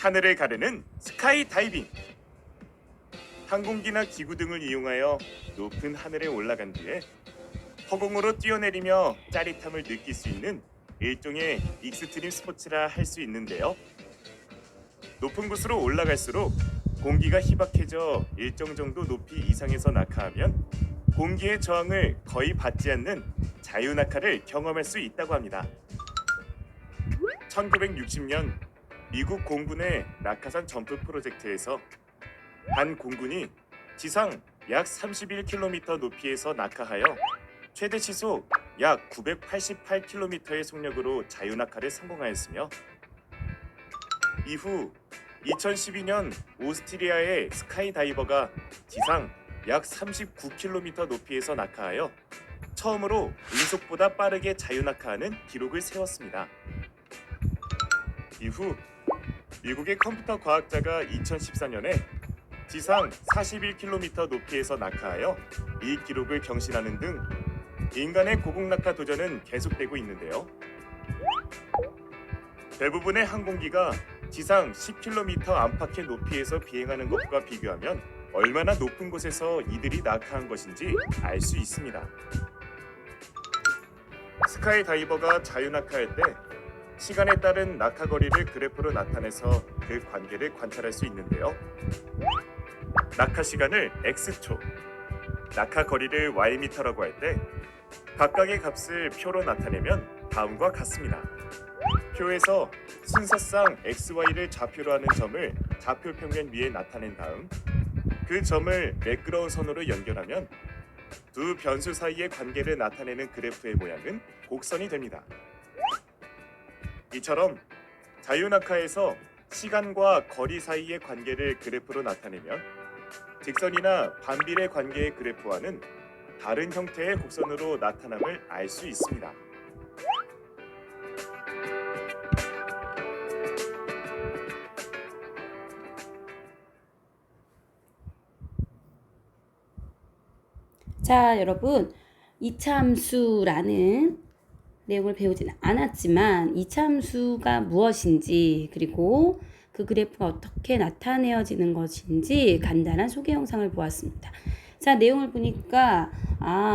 하늘을 가르는 스카이 다이빙. 항공기나 기구 등을 이용하여 높은 하늘에 올라간 뒤에 허공으로 뛰어내리며 짜릿함을 느낄 수 있는 일종의 익스트림 스포츠라 할 수 있는데요. 높은 곳으로 올라갈수록 공기가 희박해져 일정 정도 높이 이상에서 낙하하면 공기의 저항을 거의 받지 않는 자유낙하를 경험할 수 있다고 합니다. 1960년 미국 공군의 낙하산 점프 프로젝트에서 한 공군이 지상 약 31km 높이에서 낙하하여 최대 시속 약 988km의 속력으로 자유낙하를 성공하였으며, 이후 2012년 오스트리아의 스카이다이버가 지상 약 39km 높이에서 낙하하여 처음으로 음속보다 빠르게 자유낙하하는 기록을 세웠습니다. 이후 미국의 컴퓨터 과학자가 2014년에 지상 41km 높이에서 낙하하여 이 기록을 경신하는 등 인간의 고공낙하 도전은 계속되고 있는데요. 대부분의 항공기가 지상 10km 안팎의 높이에서 비행하는 것과 비교하면 얼마나 높은 곳에서 이들이 낙하한 것인지 알 수 있습니다. 스카이다이버가 자유낙하할 때 시간에 따른 낙하 거리를 그래프로 나타내서 그 관계를 관찰할 수 있는데요. 낙하 시간을 X초, 낙하 거리를 Y미터라고 할 때 각각의 값을 표로 나타내면 다음과 같습니다. 표에서 순서상 XY를 좌표로 하는 점을 좌표 평면 위에 나타낸 다음 그 점을 매끄러운 선으로 연결하면 두 변수 사이의 관계를 나타내는 그래프의 모양은 곡선이 됩니다. 이처럼 자유낙하에서 시간과 거리 사이의 관계를 그래프로 나타내면 직선이나 반비례 관계의 그래프와는 다른 형태의 곡선으로 나타남을 알 수 있습니다. 자, 여러분, 이차함수라는 내용을 배우지는 않았지만 이차함수가 무엇인지, 그리고 그 그래프가 어떻게 나타내어지는 것인지 간단한 소개 영상을 보았습니다. 자, 내용을 보니까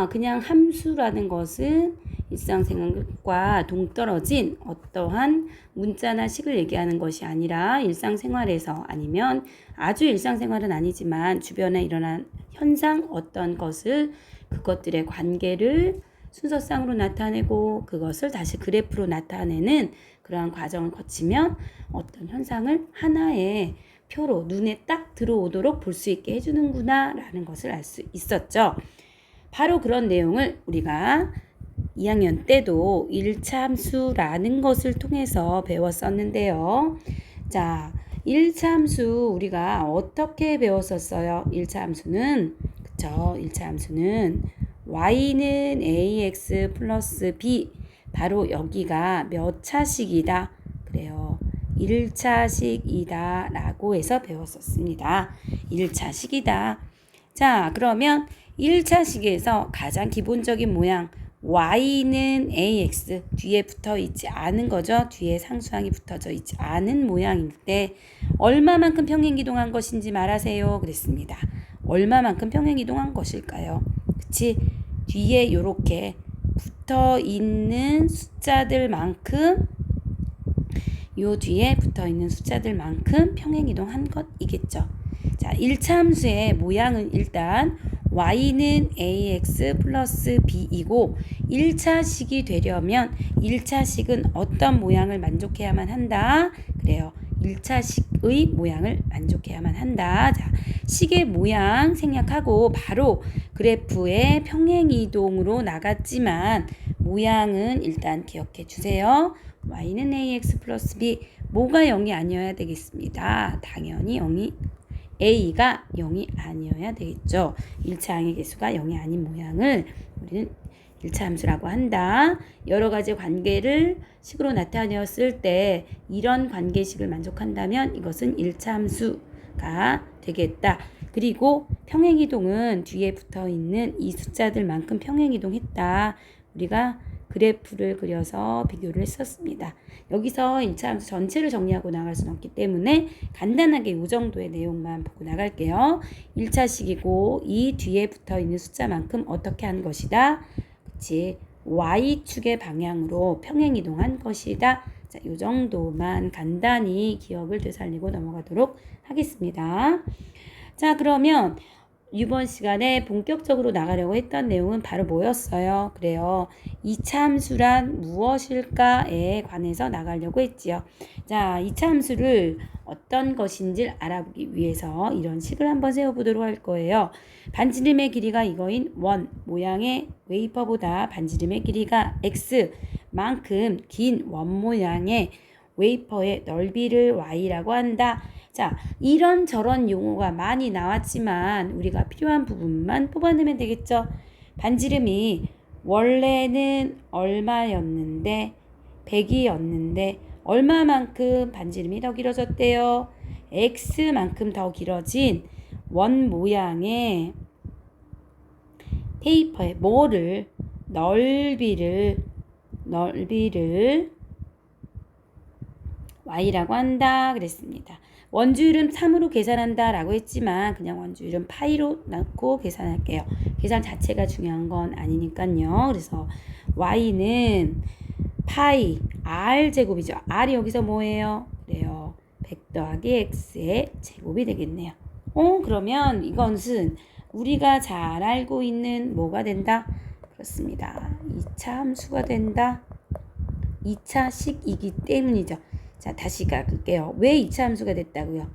그냥 함수라는 것은 일상생활과 동떨어진 어떠한 문자나 식을 얘기하는 것이 아니라 일상생활에서, 아니면 아주 일상생활은 아니지만 주변에 일어난 현상, 어떤 것을, 그것들의 관계를 순서상으로 나타내고 그것을 다시 그래프로 나타내는 그러한 과정을 거치면 어떤 현상을 하나의 표로 눈에 딱 들어오도록 볼 수 있게 해주는구나 라는 것을 알 수 있었죠. 바로 그런 내용을 우리가 2학년 때도 1차 함수라는 것을 통해서 배웠었는데요. 자, 1차 함수 우리가 어떻게 배웠었어요? 1차 함수는, 그쵸? 1차 함수는 y는 ax 플러스 b, 바로 여기가 몇 차식이다. 그래요. 1차식이다 라고 해서 배웠었습니다. 1차식이다. 자, 그러면 1차식에서 가장 기본적인 모양 y는 ax, 뒤에 붙어 있지 않은 거죠. 뒤에 상수항이 붙어져 있지 않은 모양일 때 얼마만큼 평행이동한 것인지 말하세요 그랬습니다. 얼마만큼 평행이동한 것일까요? 그치? 뒤에 이렇게 붙어 있는 숫자들만큼, 요 뒤에 붙어 있는 숫자들만큼 평행이동한 것이겠죠. 자, 1차 함수의 모양은 일단 y는 ax 플러스 b이고, 1차식이 되려면 1차식은 어떤 모양을 만족해야만 한다. 그래요. 1차식의 모양을 만족해야만 한다. 자, 식의 모양 생략하고 바로 그래프의 평행이동으로 나갔지만 모양은 일단 기억해 주세요. y는 ax 플러스 b, 뭐가 0이 아니어야 되겠습니다. 당연히 0이, a가 0이 아니어야 되겠죠. 1차 항의 개수가 0이 아닌 모양을 우리는 1차 함수라고 한다. 여러 가지 관계를 식으로 나타내었을 때 이런 관계식을 만족한다면 이것은 1차 함수가 되겠다. 그리고 평행이동은 뒤에 붙어있는 이 숫자들만큼 평행이동했다. 우리가 그래프를 그려서 비교를 했었습니다. 여기서 1차 함수 전체를 정리하고 나갈 수는 없기 때문에 간단하게 이 정도의 내용만 보고 나갈게요. 1차식이고 이 뒤에 붙어 있는 숫자만큼 어떻게 한 것이다. 그치? Y축의 방향으로 평행이동한 것이다. 자, 이 정도만 간단히 기억을 되살리고 넘어가도록 하겠습니다. 자, 그러면 이번 시간에 본격적으로 나가려고 했던 내용은 바로 뭐였어요? 그래요. 이차 함수란 무엇일까에 관해서 나가려고 했지요. 자, 이차 함수를 어떤 것인지 알아보기 위해서 이런 식을 한번 세워보도록 할 거예요. 반지름의 길이가 이거인 원 모양의 웨이퍼보다 반지름의 길이가 x만큼 긴 원 모양의 웨이퍼의 넓이를 y라고 한다. 자, 이런저런 용어가 많이 나왔지만 우리가 필요한 부분만 뽑아내면 되겠죠. 반지름이 원래는 얼마였는데 100이었는데 얼마만큼 반지름이 더 길어졌대요. x만큼 더 길어진 원 모양의 페이퍼의 뭐를 넓이를 y라고 한다 그랬습니다. 원주율은 3으로 계산한다 라고 했지만 그냥 원주율은 파이로 넣고 계산할게요. 계산 자체가 중요한 건 아니니까요. 그래서 y는 파이 r 제곱이죠. r이 여기서 뭐예요? 그래요. 100 더하기 x의 제곱이 되겠네요. 그러면 이것은 우리가 잘 알고 있는 뭐가 된다? 그렇습니다. 2차 함수가 된다. 2차식이기 때문이죠. 자, 다시 가볼게요. 왜 2차 함수가 됐다고요?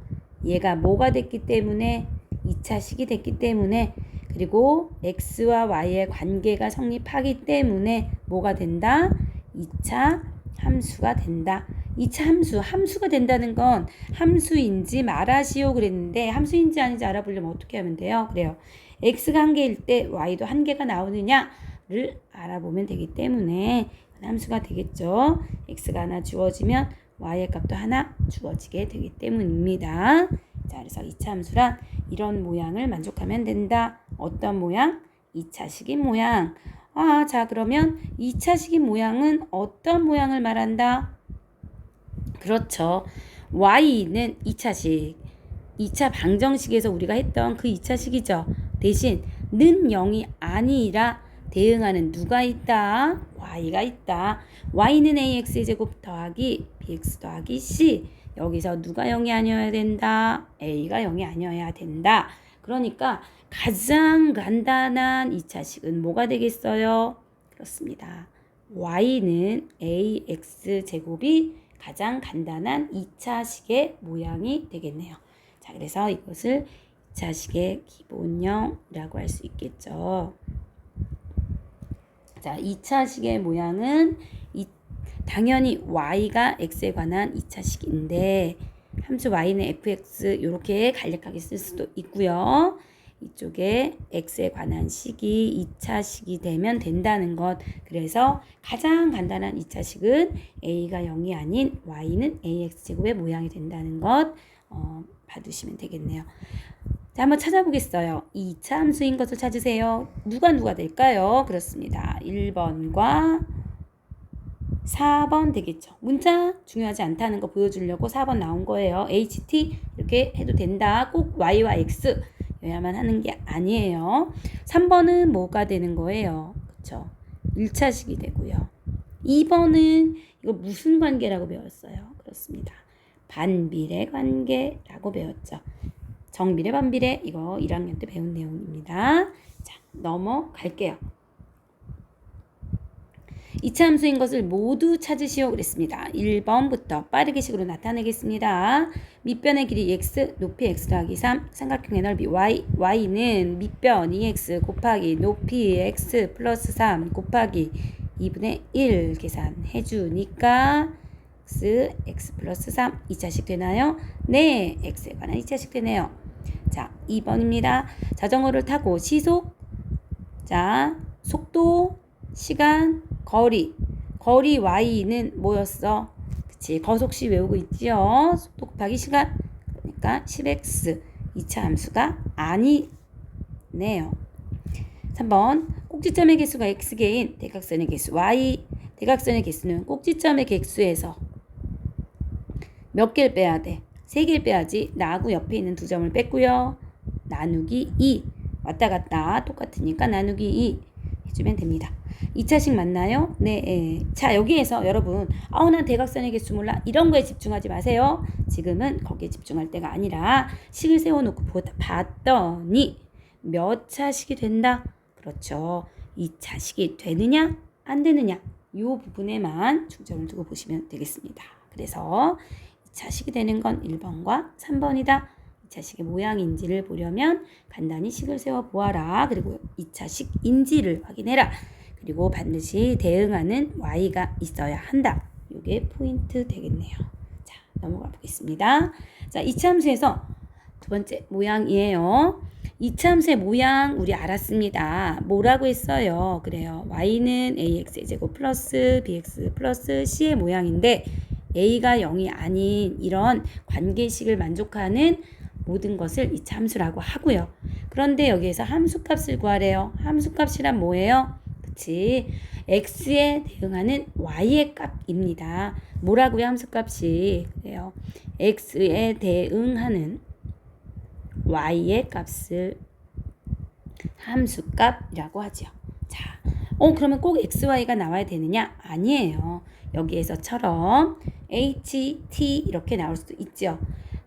얘가 뭐가 됐기 때문에 2차식이 됐기 때문에 그리고 x와 y의 관계가 성립하기 때문에 뭐가 된다? 2차 함수가 된다. 2차 함수가 된다는 건 함수인지 말하시오 그랬는데 함수인지 아닌지 알아보려면 어떻게 하면 돼요? 그래요. x가 한 개일 때 y도 한 개가 나오느냐를 알아보면 되기 때문에 함수가 되겠죠. x가 하나 주어지면 y의 값도 하나 주어지게 되기 때문입니다. 자, 그래서 2차 함수란 이런 모양을 만족하면 된다. 어떤 모양? 2차식인 모양. 자, 그러면 2차식인 모양은 어떤 모양을 말한다? 그렇죠. y는 2차식. 2차 방정식에서 우리가 했던 그 2차식이죠. 대신 는 0이 아니라 대응하는 누가 있다? y가 있다. y는 ax의 제곱 더하기 bx 더하기 c. 여기서 누가 0이 아니어야 된다? a가 0이 아니어야 된다. 그러니까 가장 간단한 2차식은 뭐가 되겠어요? 그렇습니다. y는 ax 제곱이 가장 간단한 2차식의 모양이 되겠네요. 자, 그래서 이것을 2차식의 기본형이라고 할 수 있겠죠. 자, 2차식의 모양은 당연히 y가 x에 관한 2차식인데 함수 y는 fx 이렇게 간략하게 쓸 수도 있고요. 이쪽에 x에 관한 식이 2차식이 되면 된다는 것. 그래서 가장 간단한 2차식은 a가 0이 아닌 y는 ax제곱의 모양이 된다는 것 봐두시면 되겠네요. 자, 한번 찾아보겠어요. 2차 함수인 것을 찾으세요. 누가 될까요? 그렇습니다. 1번과 4번 되겠죠. 문자 중요하지 않다는 거 보여주려고 4번 나온 거예요. HT 이렇게 해도 된다. 꼭 Y와 X여야만 하는 게 아니에요. 3번은 뭐가 되는 거예요? 그렇죠. 1차식이 되고요. 2번은 이거 무슨 관계라고 배웠어요? 그렇습니다. 반비례 관계라고 배웠죠. 정비례 반비례 이거 1학년 때 배운 내용입니다. 자, 넘어갈게요. 2차 함수인 것을 모두 찾으시오 그랬습니다. 1번부터 빠르게 식으로 나타내겠습니다. 밑변의 길이 x, 높이 x 더하기 3, 삼각형의 넓이 y, y는 밑변 2x 곱하기 높이 x 플러스 3 곱하기 2분의 1 계산해 주니까 x 플러스 3 2차식 되나요? 네, x에 관한 2차식 되네요. 자, 2번입니다. 자전거를 타고 시속, 자, 속도, 시간, 거리 y는 뭐였어? 그치, 거속시 외우고 있지요. 속도 곱하기 시간, 그러니까 10x 2차 함수가 아니네요. 3번 꼭 꼭지점의 개수가 x개인 대각선의 개수 y, 대각선의 개수는 꼭지점의 개수에서 몇 개를 빼야 돼? 3개를 빼야지. 나하고 옆에 있는 두 점을 뺐고요. 나누기 2. 왔다 갔다 똑같으니까 나누기 2 해주면 됩니다. 2차식 맞나요? 네. 자, 여기에서 여러분 난 대각선의 개수 몰라. 이런 거에 집중하지 마세요. 지금은 거기에 집중할 때가 아니라 식을 세워놓고 봤더니 몇 차식이 된다? 그렇죠. 2차식이 되느냐 안 되느냐 이 부분에만 중점을 두고 보시면 되겠습니다. 그래서 2차식이 되는 건 1번과 3번이다. 2차식의 모양인지를 보려면 간단히 식을 세워 보아라. 그리고 2차식인지를 확인해라. 그리고 반드시 대응하는 y가 있어야 한다. 이게 포인트 되겠네요. 자, 넘어가 보겠습니다. 자, 이차함수에서 두 번째 모양이에요. 이차함수의 모양 우리 알았습니다. 뭐라고 했어요? 그래요. y는 ax의 제곱 플러스 bx 플러스 c의 모양인데 a가 0이 아닌 이런 관계식을 만족하는 모든 것을 이차함수라고 하고요. 그런데 여기에서 함수값을 구하래요. 함수값이란 뭐예요? 그치? x에 대응하는 y의 값입니다. 뭐라고요? 함수값이. 그래요. x에 대응하는 y의 값을 함수값이라고 하죠. 자, 그러면 꼭 xy가 나와야 되느냐? 아니에요. 여기에서처럼 h, t 이렇게 나올 수도 있죠.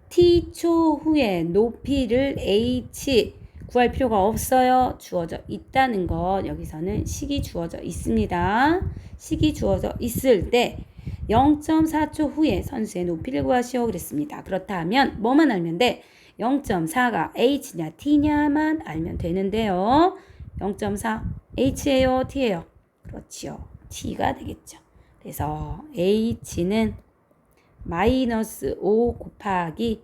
t초 후에 높이를 h 구할 필요가 없어요. 주어져 있다는 것. 여기서는 식이 주어져 있습니다. 식이 주어져 있을 때 0.4초 후에 선수의 높이를 구하시오 그랬습니다. 그렇다면 뭐만 알면 돼? 0.4가 h냐 t냐만 알면 되는데요. 0.4 h예요 t예요? 그렇지요. t가 되겠죠. 그래서 h는 마이너스 5 곱하기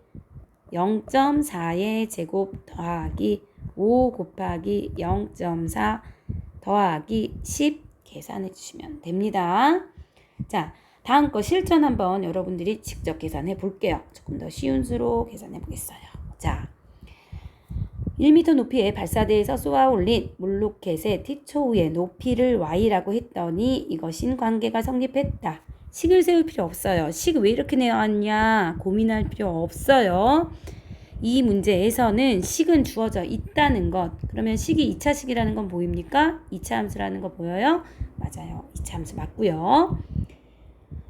0.4의 제곱 더하기 5 곱하기 0.4 더하기 10 계산해 주시면 됩니다. 자, 다음 거 실전 한번 여러분들이 직접 계산해 볼게요. 조금 더 쉬운 수로 계산해 보겠어요. 자, 1m 높이의 발사대에서 쏘아 올린 물로켓의 t초 후의 높이를 y라고 했더니 이것인 관계가 성립했다. 식을 세울 필요 없어요. 식 왜 이렇게 내왔냐 고민할 필요 없어요. 이 문제에서는 식은 주어져 있다는 것. 그러면 식이 2차식이라는 건 보입니까? 2차 함수라는 거 보여요? 맞아요. 2차 함수 맞고요.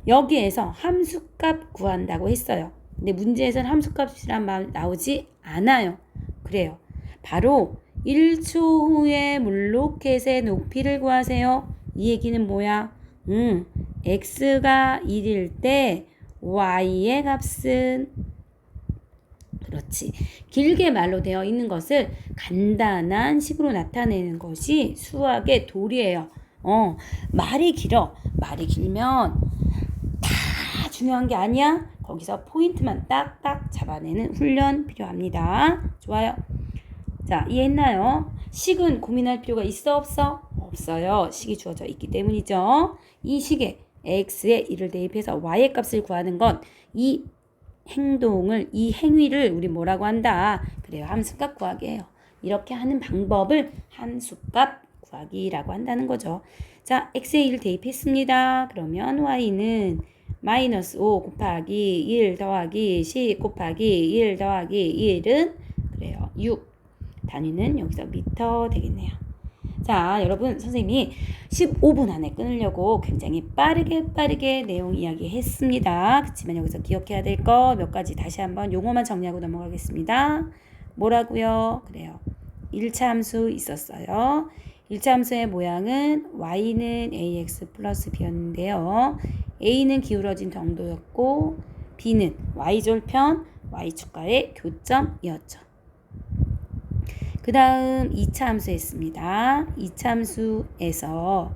여기에서 함수값 구한다고 했어요. 근데 문제에서는 함수값이란 말 나오지 않아요. 그래요. 바로 1초 후에 물로켓의 높이를 구하세요. 이 얘기는 뭐야? x가 1일 때 y의 값은 그렇지. 길게 말로 되어 있는 것을 간단한 식으로 나타내는 것이 수학의 도리예요. 말이 길어. 말이 길면 다 중요한 게 아니야. 거기서 포인트만 딱딱 잡아내는 훈련 필요합니다. 좋아요. 자, 이해했나요? 식은 고민할 필요가 있어 없어? 없어요. 식이 주어져 있기 때문이죠. 이 식에 x에 1을 대입해서 y의 값을 구하는 건 이 행동을, 이 행위를 우리 뭐라고 한다? 그래요. 함수값 구하기예요. 이렇게 하는 방법을 함수값 구하기라고 한다는 거죠. 자, x에 1 대입했습니다. 그러면 y는 마이너스 5 곱하기 1 더하기 10 곱하기 1 더하기 1은 그래요. 6. 단위는 여기서 미터 되겠네요. 자, 여러분 선생님이 15분 안에 끊으려고 굉장히 빠르게 내용 이야기했습니다. 그렇지만 여기서 기억해야 될 거 몇 가지 다시 한번 용어만 정리하고 넘어가겠습니다. 뭐라고요? 그래요. 1차 함수 있었어요. 1차 함수의 모양은 y는 ax 플러스 b였는데요. a는 기울어진 정도였고 b는 y절편 y축과의 교점이었죠. 그 다음 2차 함수 했습니다. 2차 함수에서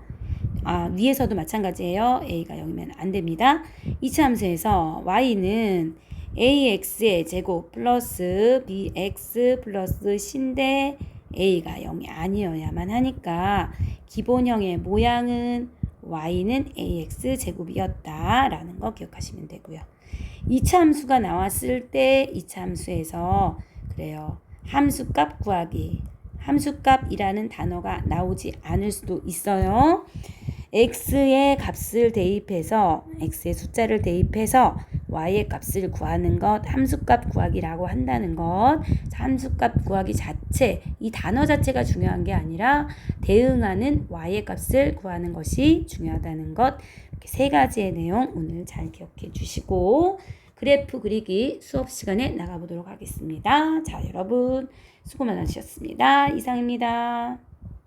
위에서도 마찬가지예요. a가 0이면 안 됩니다. 2차 함수에서 y는 ax의 제곱 플러스 bx 플러스 c인데 a가 0이 아니어야만 하니까 기본형의 모양은 y는 ax 제곱이었다라는 거 기억하시면 되고요. 2차 함수가 나왔을 때 2차 함수에서 그래요. 함수값 구하기. 함수값이라는 단어가 나오지 않을 수도 있어요. x의 값을 대입해서 x의 숫자를 대입해서 y의 값을 구하는 것 함수값 구하기라고 한다는 것. 함수값 구하기 자체, 이 단어 자체가 중요한 게 아니라 대응하는 y의 값을 구하는 것이 중요하다는 것. 이렇게 세 가지의 내용 오늘 잘 기억해 주시고 그래프 그리기 수업 시간에 나가보도록 하겠습니다. 자, 여러분 수고 많으셨습니다. 이상입니다.